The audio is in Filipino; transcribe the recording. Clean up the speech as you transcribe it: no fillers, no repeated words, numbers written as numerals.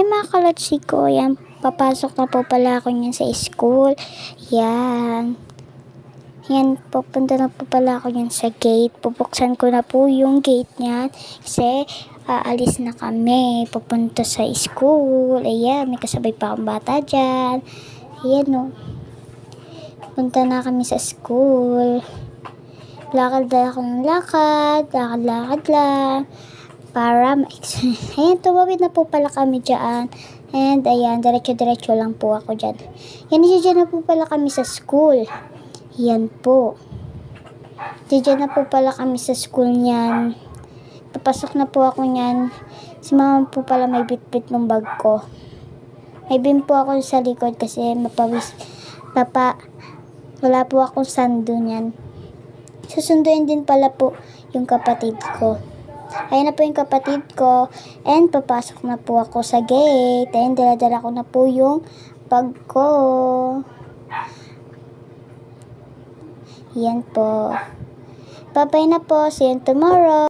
mga kalotsi ko, yan, papasok na po pala ako niyan sa school. Yan. Yan, pupunta na po pala ako niyan sa gate. Pupuksan ko na po yung gate niyan kasi aalis na kami. Pupunta sa school. Ayan, may kasabay pa akong bata dyan. Ayan o. Punta na kami sa school. Lakad na ako ng lakad. Lakad-lakad lang. Para ayan, tumawid na po pala kami dyan. And ayan, diretso-diretso lang po ako dyan. Yan, dyan na po pala kami sa school. Yan po. Dyan na po pala kami sa school niyan. Papasok na po ako niyan. Si mama po pala may bitbit ng bag ko. May bin po ako sa likod kasi mapawis. Wala po akong sando niyan. Susunduin din pala po yung kapatid ko. Ayun na po yung kapatid ko. And papasok na po ako sa gate. And dala-dala ko na po yung bag ko. Yan po. Bye-bye na po. See you tomorrow.